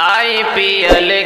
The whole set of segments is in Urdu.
IPL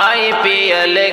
IPL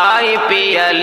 IPL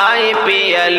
IPL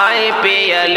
IPL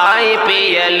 IPL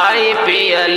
IPL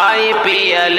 IPL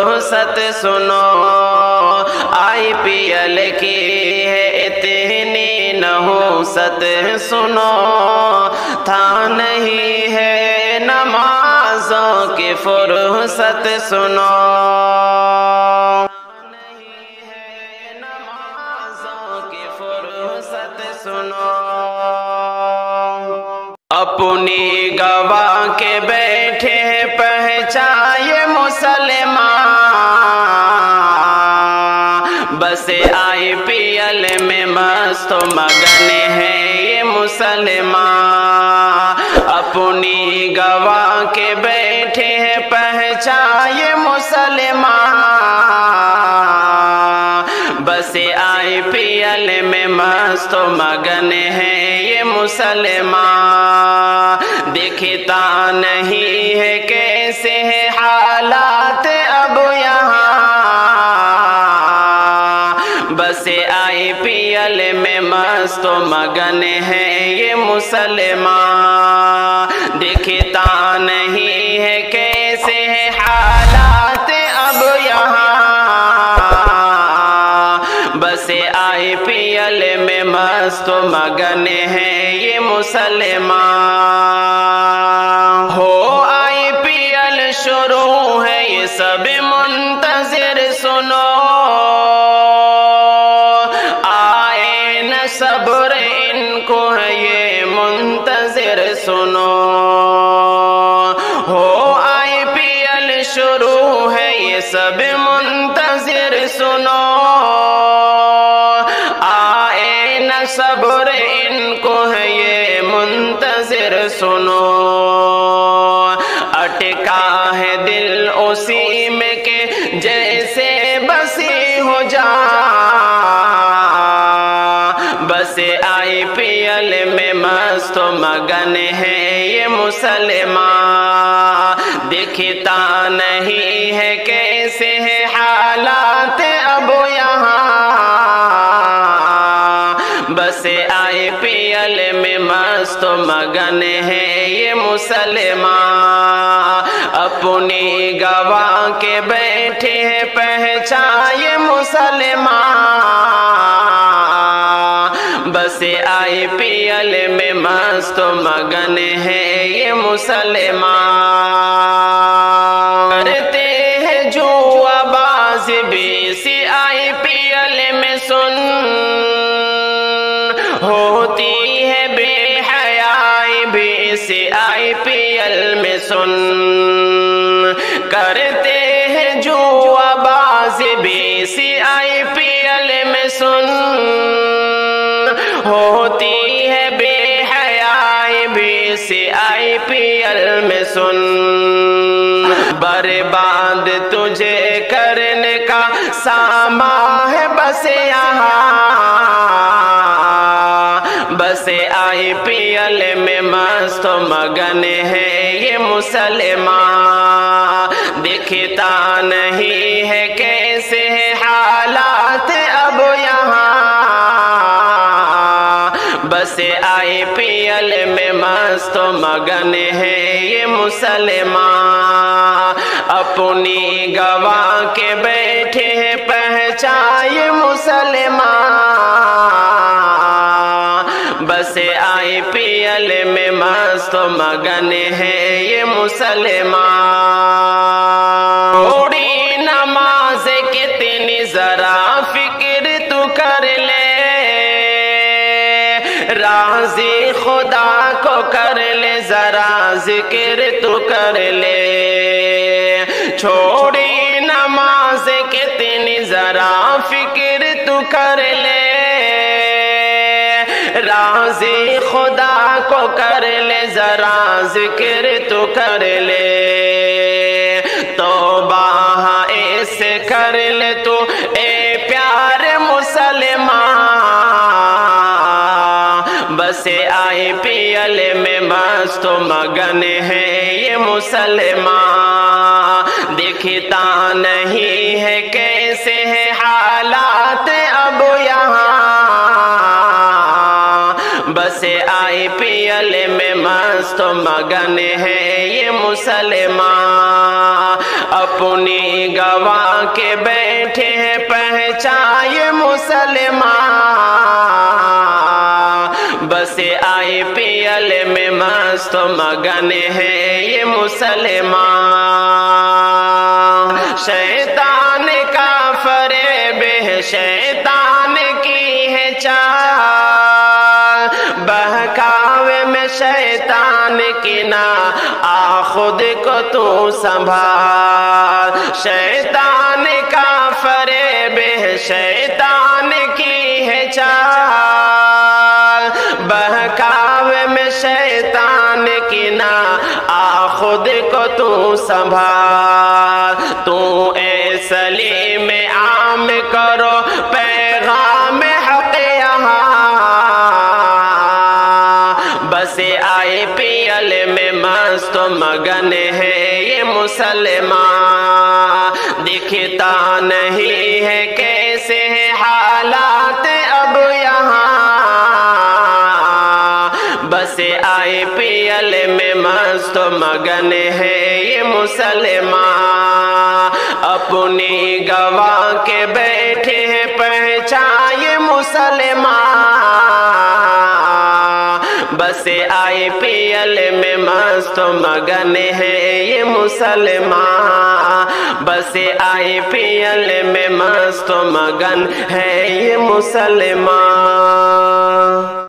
فرصت سنو، IPL کی ہے اتنی نحوست سنو، تھا نہیں ہے نمازوں کی فرصت سنو، نہیں ہے نمازوں کی فرصت سنو، اپنی گواہ کے بیٹھے پہچائے مسلمان، بس IPL میں مست و مگن ہے یہ مسلمان، اپنی گواہ کے بیٹھے پہچائے مسلمان، بس IPL میں مست و مگن ہے یہ مسلمان، دیکھتا نہیں ہے کیسے ہے حالات اب یہاں، بس IPL میں مست و مگن ہے یہ مسلمان، دیکھتا نہیں ہے کیسے ہے حالات اب یہاں، بس IPL میں مست و مگن ہے یہ مسلمان، ہو IPL شروع ہے یہ سب منتظر سنو، آئے نہ صبر ان کو ہے یہ منتظر سنو، ہو IPL شروع ہے یہ سب منتظر سنو، آئے نہ صبر ان کو ہے یہ منتظر سنو، اٹکا ہے دل اسی میں کہ جیسے بسی ہو جا، بس IPL میں مست و مگن ہے یہ مسلمان، دیکھتا نہیں ہے کیسے ہے حالات اب یہاں، بس IPL میں مست و مگن ہے یہ مسلمان، اپنی گواہ کے بیٹھے پہچائے مسلمان، بس IPL میں مست و مگن ہے یہ مسلمان، کرتے ہیں جو آواز بھی سی IPL میں سن، ہوتی ہے بے حیائی بھی اسے IPL میں سن، کرتے ہیں جو آواز بھی سی IPL میں سن، ہوتی ہے بے حیائی بھی اسے IPL میں سن، برباد تجھے کرنے کا سامان ہے بس یہاں، بس IPL میں مست و مگن ہے یہ مسلمان، دیکھتا نہیں ہے کیسے ہے حالات اب یہاں، بس IPL میں مست و مگن ہے یہ مسلمان، اپنی گواہ کے بیٹھے پہچائے مسلمان، بس IPL میں مست و مگن ہے یہ مسلمان، تھوڑی نماز کتنی ذرا فکر تو کر لے، راضی خدا کو کر لے ذرا ذکر تو کر لے، چھوڑی نماز کتنی ذرا فکر تو کر لے، راضی خدا کو کر لے ذرا ذکر تو کر لے، توبہ ایسے کر لے تو اے پیار مسلمان، بس IPL میں مست و مگن ہے یہ مسلمان، دیکھتا نہیں ہے کیسے ہے حالات اب یہاں، بس IPL میں مست مگن ہے یہ مسلمان، اپنی گوا کے بیٹھے ہیں پہچان یہ مسلمان، بس IPL میں مست مگن ہے یہ مسلمان۔ شیطان کا فریب ہے، شیطان کی ہے چال، بہکاوے میں شیطان کی نہ آ خود کو تو سنبھال، شیطان کا فریب ہے، شیطان کی ہے چال، بہکاوے میں شیطان کی نہ آ خود کو تو سنبھال۔ تو اے سلیم عام کرو پیغام حق یہاں، بس IPL میں مست مگن ہے یہ مسلمان، دکھتا نہیں ہے کیسے ہیں حالات اب یہاں، بس IPL میں مست مگن ہے یہ مسلمان، اپنی گوا کے بیٹھے ہیں پہچان یہ مسلمان، بس IPL میں مست مگن ہے یہ مسلمان، بس IPL میں مست مگن ہے یہ مسلمان۔